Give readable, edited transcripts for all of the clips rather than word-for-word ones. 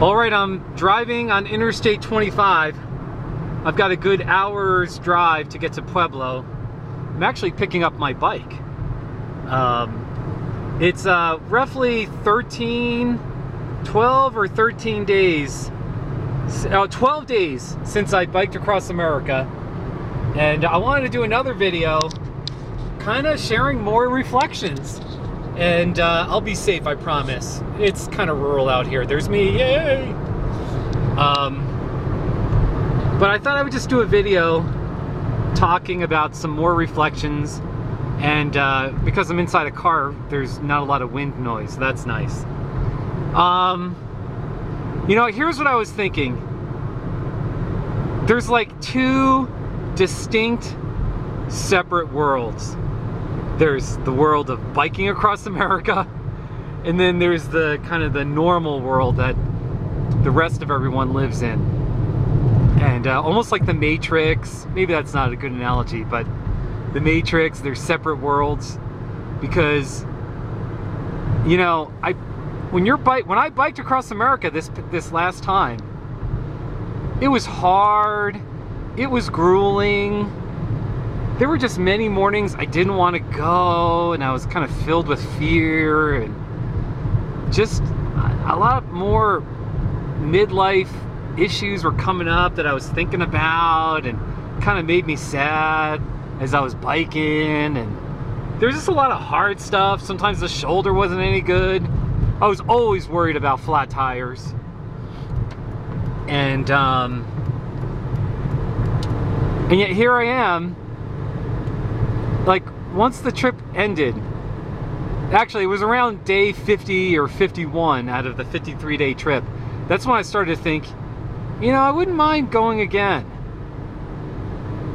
All right, I'm driving on Interstate 25. I've got a good hour's drive to get to Pueblo. I'm actually picking up my bike. It's roughly 12 or 13 days, 12 days since I biked across America. And I wanted to do another video kind of sharing more reflections. And I'll be safe, I promise. It's kind of rural out here. There's me, yay! But I thought I would just do a video talking about some more reflections. And because I'm inside a car, there's not a lot of wind noise, so that's nice. You know, here's what I was thinking. There's like two distinct, separate worlds. There's the world of biking across America, and then there's the kind of the normal world that the rest of everyone lives in. And almost like the Matrix, maybe that's not a good analogy, but the Matrix, they're separate worlds. Because, you know, when I biked across America this last time, it was hard, it was grueling. There were just many mornings I didn't want to go, and I was kind of filled with fear, and just a lot more midlife issues were coming up that I was thinking about, and kind of made me sad as I was biking. And there's just a lot of hard stuff. Sometimes the shoulder wasn't any good. I was always worried about flat tires. And yet here I am. Like, once the trip ended, actually it was around day 50 or 51 out of the 53-day trip, that's when I started to think, you know, I wouldn't mind going again.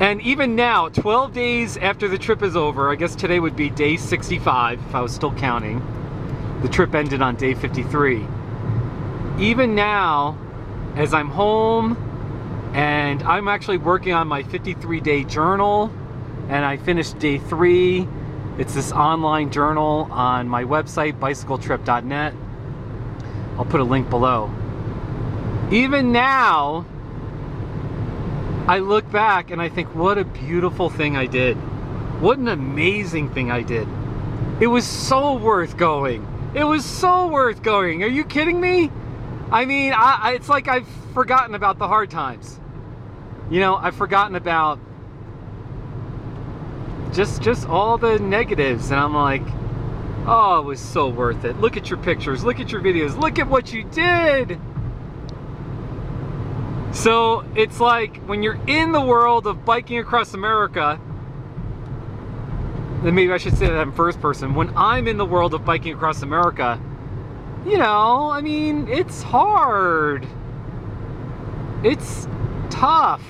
And even now, 12 days after the trip is over, I guess today would be day 65 if I was still counting. The trip ended on day 53. Even now, as I'm home and I'm actually working on my 53-day journal, and I finished day 3. It's this online journal on my website, bicycletrip.net. I'll put a link below. Even now, I look back and I think, what a beautiful thing I did. What an amazing thing I did. It was so worth going. It was so worth going. Are you kidding me? I mean, it's like I've forgotten about the hard times. You know, I've forgotten about just all the negatives, and I'm like, oh, it was so worth it. Look at your pictures, look at your videos, look at what you did. So it's like when you're in the world of biking across America, then maybe I should say that in first person. When I'm in the world of biking across America, you know, I mean, it's hard, it's tough.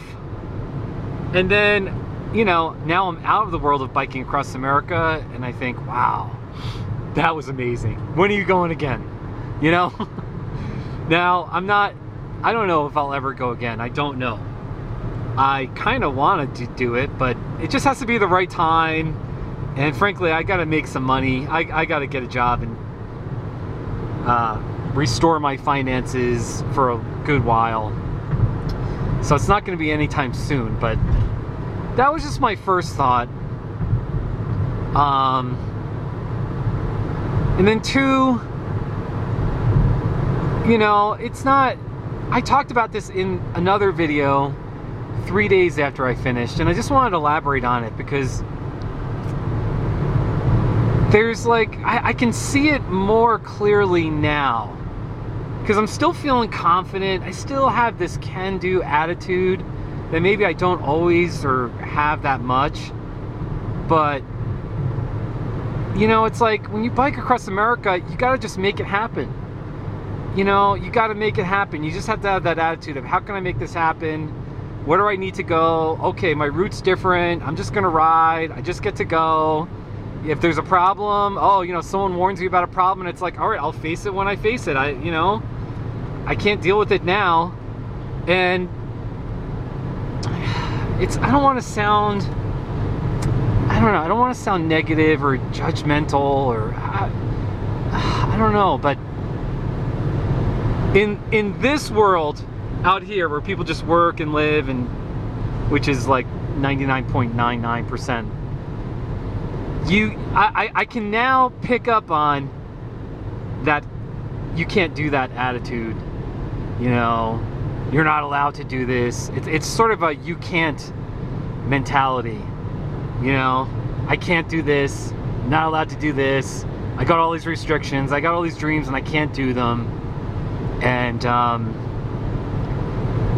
And then, you know, now I'm out of the world of biking across America, and I think, wow, that was amazing. When are you going again? You know? Now, I don't know if I'll ever go again. I don't know. I kind of wanted to do it, but it just has to be the right time. And frankly, I got to make some money. I got to get a job and restore my finances for a good while. So it's not going to be anytime soon, but that was just my first thought. And then 2, you know, it's not, I talked about this in another video 3 days after I finished, and I just wanted to elaborate on it because there's like, I can see it more clearly now because I'm still feeling confident. I still have this can-do attitude that maybe I don't always or have that much, but you know, it's like when you bike across America, you gotta just make it happen. You know, you gotta make it happen. You just have to have that attitude of, how can I make this happen? Where do I need to go? Okay, my route's different. I'm just gonna ride. I just get to go. If there's a problem, oh, you know, someone warns me about a problem, and it's like, all right, I'll face it when I face it. You know, I can't deal with it now. And I don't want to sound, I don't know, I don't want to sound negative or judgmental or I don't know, but in this world out here where people just work and live, and which is like 99.99%, I can now pick up on that you can't do that attitude. You know, you're not allowed to do this. It's sort of a you can't mentality. You know, I can't do this, not allowed to do this. I got all these restrictions, I got all these dreams, and I can't do them. And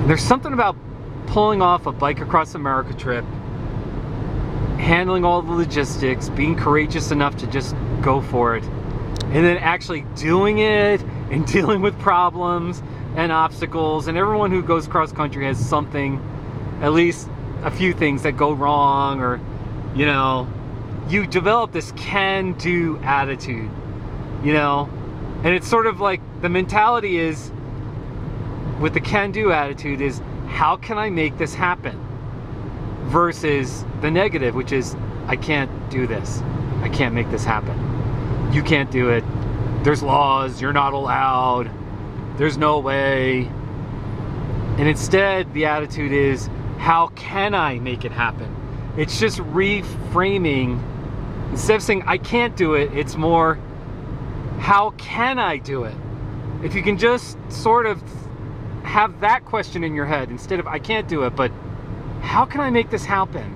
there's something about pulling off a Bike Across America trip, handling all the logistics, being courageous enough to just go for it, and then actually doing it and dealing with problems and obstacles. And everyone who goes cross country has something, at least a few things that go wrong, or, you know, you develop this can-do attitude, you know. And it's sort of like the mentality is, with the can-do attitude, is how can I make this happen, versus the negative, which is I can't do this, I can't make this happen, you can't do it, there's laws, you're not allowed, there's no way. And instead the attitude is, how can I make it happen? It's just reframing. Instead of saying I can't do it, it's more, how can I do it? If you can just sort of have that question in your head, instead of I can't do it, but how can I make this happen?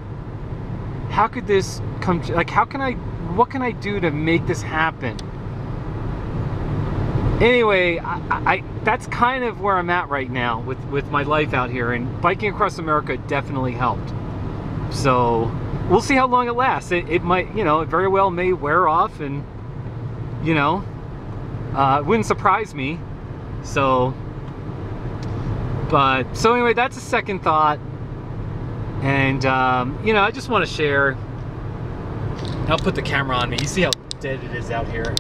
How could this come, like, what can I do to make this happen? Anyway, I that's kind of where I'm at right now with my life out here, and biking across America definitely helped. So we'll see how long it lasts. It might, you know, it very well may wear off, and, you know, it wouldn't surprise me. So anyway, that's a second thought. And you know, I just want to share. I'll put the camera on me. You see how dead it is out here.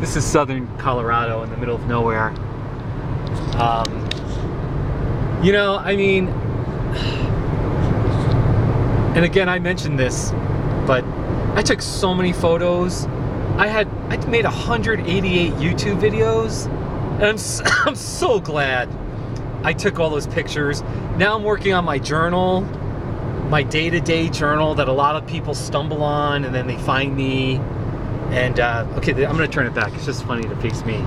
This is southern Colorado in the middle of nowhere. You know, I mean, and again, I mentioned this, but I took so many photos. I made 188 YouTube videos, and I'm so glad I took all those pictures. Now I'm working on my journal, my day-to-day journal that a lot of people stumble on, and then they find me. And okay, I'm gonna turn it back. It's just funny to face me.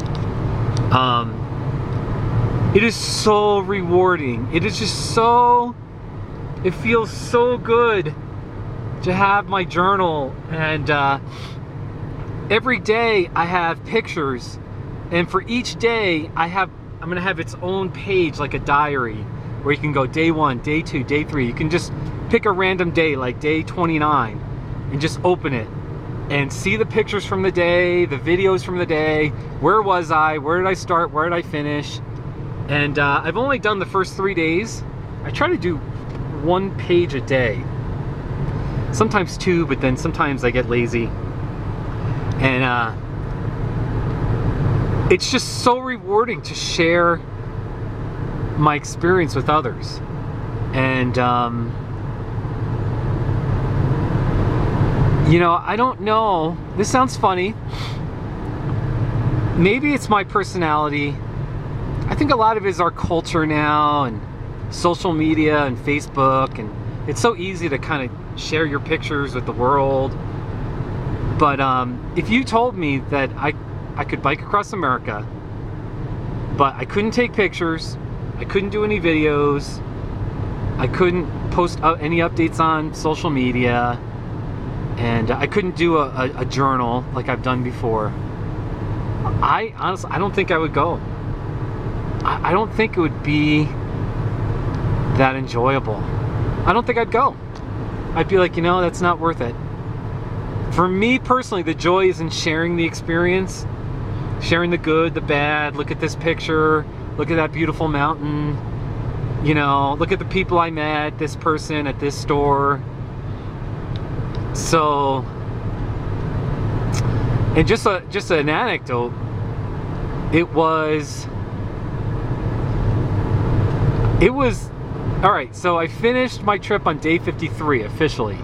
It is so rewarding. It is just so, it feels so good to have my journal. And every day I have pictures, and for each day I'm gonna have its own page, like a diary, where you can go day 1, day 2, day 3. You can just pick a random day, like day 29, and just open it and see the pictures from the day, the videos from the day. Where was I? Where did I start? Where did I finish? And I've only done the first 3 days. I try to do 1 page a day. Sometimes 2, but then sometimes I get lazy. And it's just so rewarding to share my experience with others. And you know, I don't know, this sounds funny, maybe it's my personality. I think a lot of it is our culture now, and social media and Facebook, and it's so easy to kind of share your pictures with the world. But if you told me that I could bike across America, but I couldn't take pictures, I couldn't do any videos, I couldn't post any updates on social media, and I couldn't do a journal like I've done before, I honestly, I don't think I would go. I don't think it would be that enjoyable. I don't think I'd go. I'd be like, you know, that's not worth it. For me personally, the joy is in sharing the experience, sharing the good, the bad. Look at this picture, look at that beautiful mountain, you know, look at the people I met, this person at this store. So, and just an anecdote, it was all right. So I finished my trip on day 53 officially.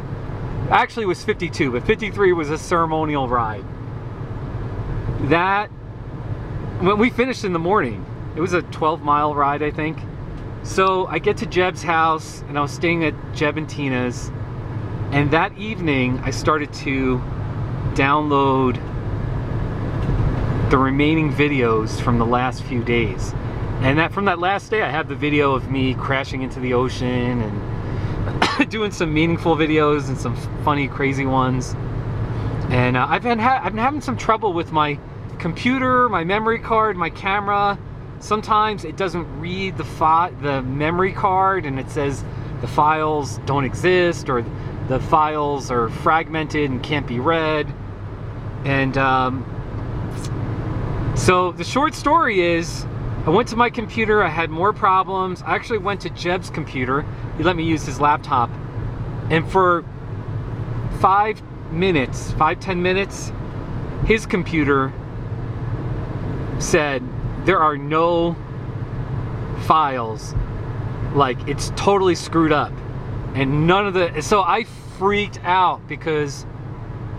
Actually, it was 52, but 53 was a ceremonial ride. That when we finished in the morning, it was a 12-mile ride, I think. So I get to Jeb's house, and I was staying at Jeb and Tina's. And that evening, I started to download the remaining videos from the last few days. And from that last day, I have the video of me crashing into the ocean and doing some meaningful videos and some funny, crazy ones. And I've been having some trouble with my computer, my memory card, my camera. Sometimes it doesn't read the memory card, and it says the files don't exist, or the files are fragmented and can't be read. And so the short story is, I went to my computer, I had more problems. I actually went to Jeb's computer. He let me use his laptop. And for 10 minutes, his computer said there are no files. Like, it's totally screwed up. And so I freaked out, because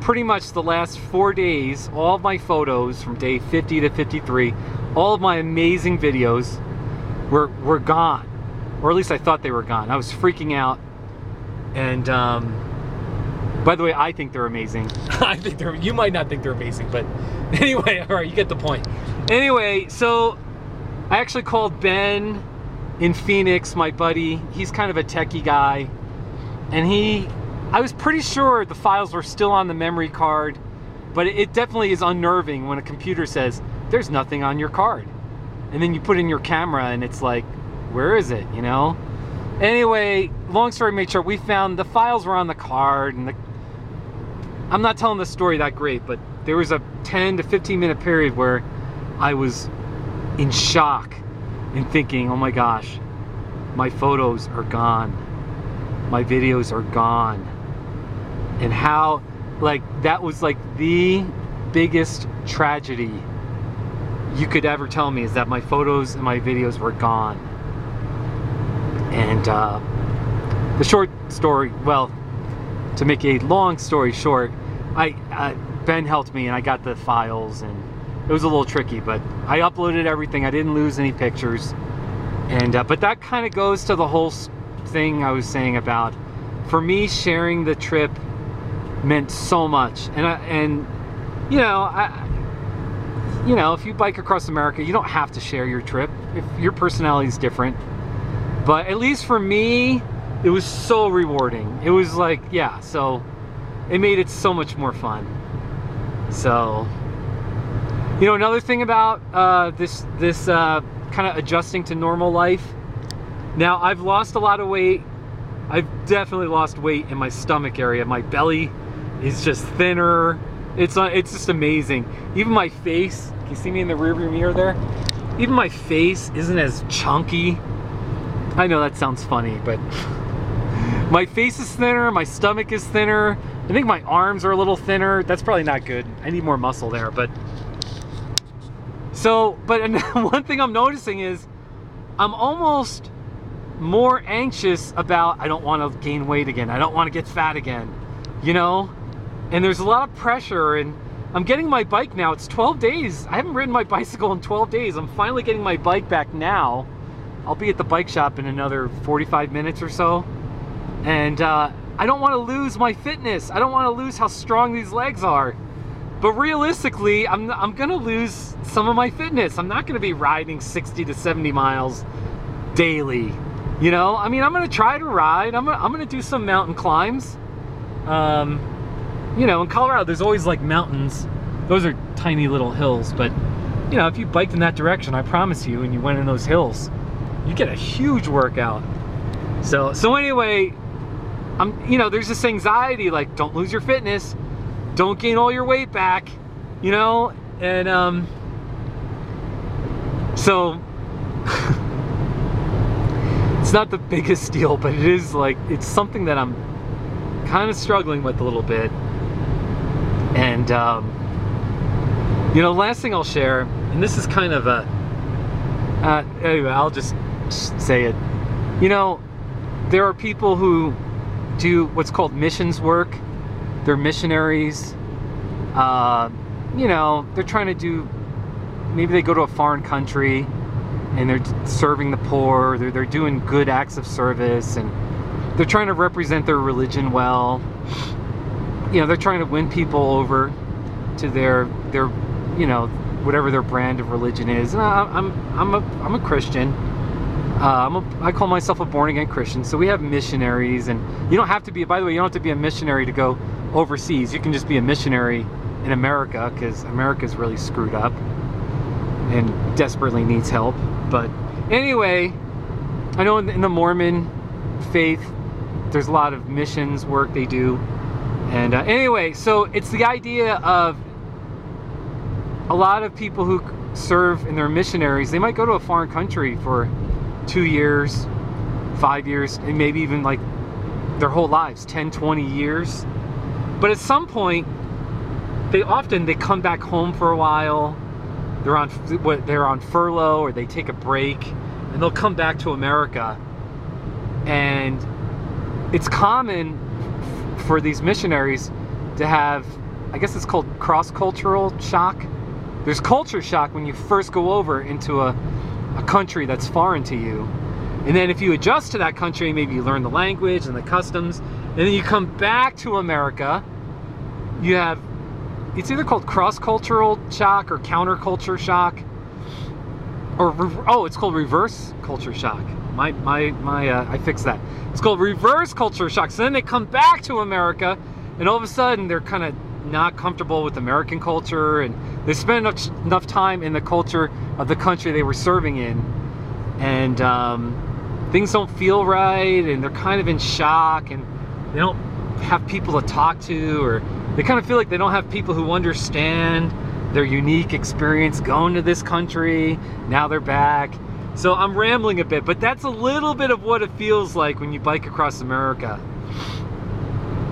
pretty much the last 4 days, all of my photos from day 50 to 53, all of my amazing videos were gone. Or at least I thought they were gone. I was freaking out. And by the way, I think they're amazing. You might not think they're amazing, but anyway, all right, you get the point. Anyway, so I actually called Ben in Phoenix, my buddy. He's kind of a techie guy. And I was pretty sure the files were still on the memory card, but it definitely is unnerving when a computer says, there's nothing on your card. And then you put in your camera and it's like, where is it, you know? Anyway, long story made short, we found the files were on the card, and I'm not telling the story that great, but there was a 10 to 15 minute period where I was in shock and thinking, oh my gosh, my photos are gone. My videos are gone. And how, like, that was like the biggest tragedy you could ever tell me, is that my photos and my videos were gone. And the short story, well, to make a long story short, Ben helped me and I got the files, and it was a little tricky, but I uploaded everything. I didn't lose any pictures. And but that kind of goes to the whole thing I was saying about, for me, sharing the trip meant so much. And you know, if you bike across America, you don't have to share your trip if your personality is different. But at least for me, it was so rewarding. It was like, yeah, so it made it so much more fun. So, you know, another thing about this kind of adjusting to normal life. Now, I've lost a lot of weight. I've definitely lost weight in my stomach area. My belly is just thinner. It's just amazing. Even my face, can you see me in the rearview mirror there? Even my face isn't as chunky. I know that sounds funny, but my face is thinner, my stomach is thinner. I think my arms are a little thinner. That's probably not good. I need more muscle there, but one thing I'm noticing is I'm almost more anxious about, I don't want to gain weight again. I don't want to get fat again, you know? And there's a lot of pressure, and I'm getting my bike now. It's 12 days. I haven't ridden my bicycle in 12 days. I'm finally getting my bike back now. I'll be at the bike shop in another 45 minutes or so. And I don't want to lose my fitness. I don't want to lose how strong these legs are. But realistically, I'm going to lose some of my fitness. I'm not going to be riding 60 to 70 miles daily. You know, I mean, I'm going to try to ride. I'm going to do some mountain climbs. You know, in Colorado, there's always like mountains. Those are tiny little hills. But, you know, if you biked in that direction, I promise you, and you went in those hills, you get a huge workout. So anyway, you know, there's this anxiety, like, don't lose your fitness, don't gain all your weight back, you know, and so it's not the biggest deal, but it is, like, it's something that I'm kind of struggling with a little bit. And you know, last thing I'll share, and this is kind of a anyway, I'll just say it. You know, there are people who do what's called missions work. They're missionaries. You know, they're trying to do maybe they go to a foreign country and they're serving the poor, they're doing good acts of service, and they're trying to represent their religion well. You know, they're trying to win people over to their you know, whatever their brand of religion is. And I'm a Christian. I call myself a born-again Christian. So we have missionaries, and you don't have to be, by the way, you don't have to be a missionary to go overseas. You can just be a missionary in America, because America's really screwed up and desperately needs help. But anyway, I know in the Mormon faith, there's a lot of missions work they do. And anyway, so it's the idea of a lot of people who serve and they're missionaries, they might go to a foreign country for 2 years, 5 years, and maybe even like their whole lives, 10, 20 years. But at some point, they come back home for a while. They're on furlough, or they take a break, and they'll come back to America. And it's common for these missionaries to have, I guess it's called cross-cultural shock. There's culture shock when you first go over into a country that's foreign to you. And then if you adjust to that country, maybe you learn the language and the customs, and then you come back to America, you have, it's either called cross-cultural shock or counterculture shock, or it's called reverse culture shock. I fixed that. It's called reverse culture shock. So then they come back to America, and all of a sudden they're kind of not comfortable with American culture, and they spend enough time in the culture of the country they were serving in, and things don't feel right, and they're kind of in shock, and they don't have people to talk to, or they kind of feel like they don't have people who understand their unique experience going to this country. Now they're back. So I'm rambling a bit, but that's a little bit of what it feels like when you bike across America,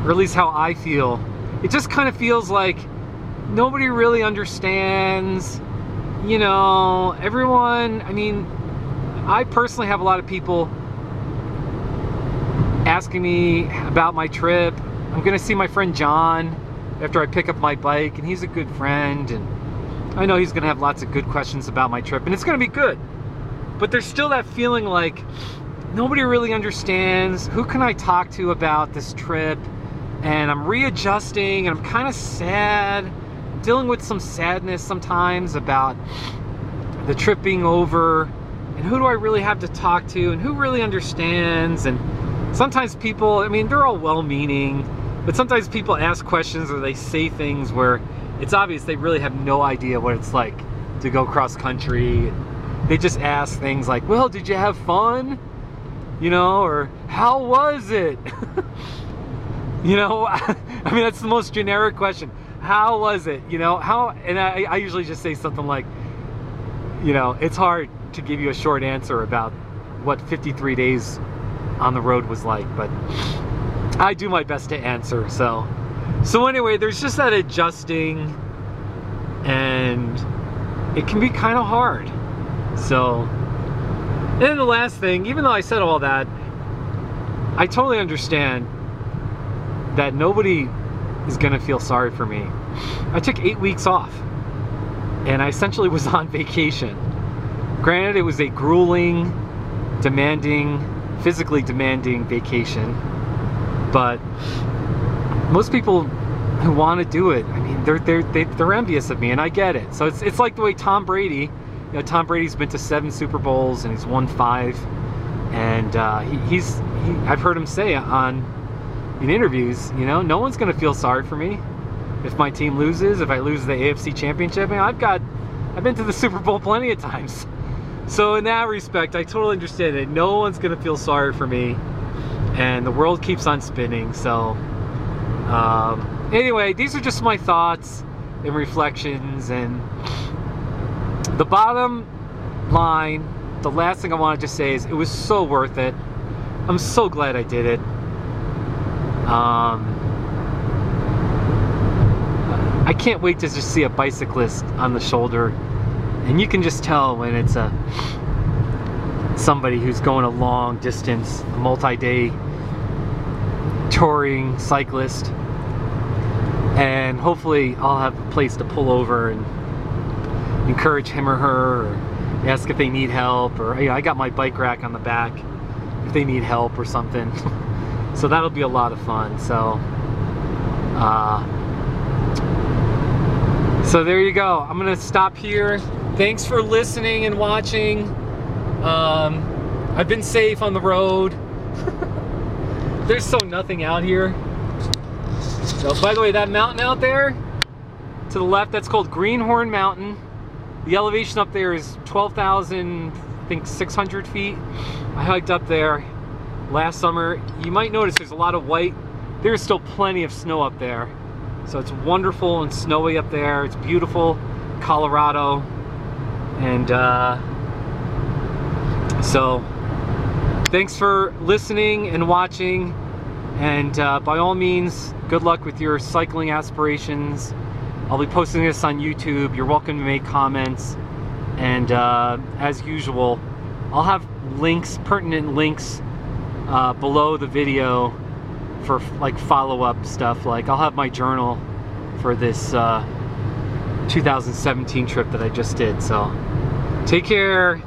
or at least how I feel. It just kind of feels like nobody really understands, you know, everyone. I mean, I personally have a lot of people asking me about my trip. I'm gonna see my friend John after I pick up my bike, and he's a good friend, and I know he's gonna have lots of good questions about my trip, and it's gonna be good. But there's still that feeling like nobody really understands. Who can I talk to about this trip? And I'm readjusting, and I'm kind of sad, dealing with some sadness sometimes about the trip being over, and who do I really have to talk to, and who really understands. And sometimes people, I mean, they're all well-meaning, but sometimes people ask questions, or they say things where it's obvious they really have no idea what it's like to go cross-country. They just ask things like, well, did you have fun? You know, or how was it? You know, I mean, that's the most generic question. How was it? You know, how, and I usually just say something like, you know, it's hard to give you a short answer about what 53 days on the road was like, but I do my best to answer. So anyway, there's just that adjusting, and it can be kind of hard. So, and then the last thing, even though I said all that, I totally understand that nobody is gonna feel sorry for me. I took 8 weeks off, and I essentially was on vacation. Granted, it was a grueling, demanding, physically demanding vacation, but most people who want to do it, I mean, they're envious of me, and I get it. So it's like the way Tom Brady, you know, Tom Brady's been to 7 Super Bowls and he's won 5, and I've heard him say in interviews, you know, no one's going to feel sorry for me if my team loses, if I lose the AFC Championship. I mean, I've been to the Super Bowl plenty of times. So in that respect, I totally understand it. No one's going to feel sorry for me, and the world keeps on spinning. So anyway, these are just my thoughts and reflections, and the bottom line, the last thing I want to just say is it was so worth it. I'm so glad I did it. I can't wait to just see a bicyclist on the shoulder, and you can just tell when it's somebody who's going a long distance, a multi-day touring cyclist, and hopefully I'll have a place to pull over and encourage him or her, or ask if they need help, or I got my bike rack on the back if they need help or something. So that'll be a lot of fun. So so there you go. I'm gonna stop here. Thanks for listening and watching. I've been safe on the road. There's so nothing out here. So, by the way, that mountain out there to the left, that's called Greenhorn Mountain. The elevation up there is 12,600 feet. I hiked up there last summer. You might notice there's a lot of white. There's still plenty of snow up there. So it's wonderful and snowy up there. It's beautiful, Colorado. And so thanks for listening and watching. And by all means, good luck with your cycling aspirations. I'll be posting this on YouTube. You're welcome to make comments. And as usual, I'll have links, pertinent links below the video for like follow-up stuff. Like I'll have my journal for this 2017 trip that I just did. So take care.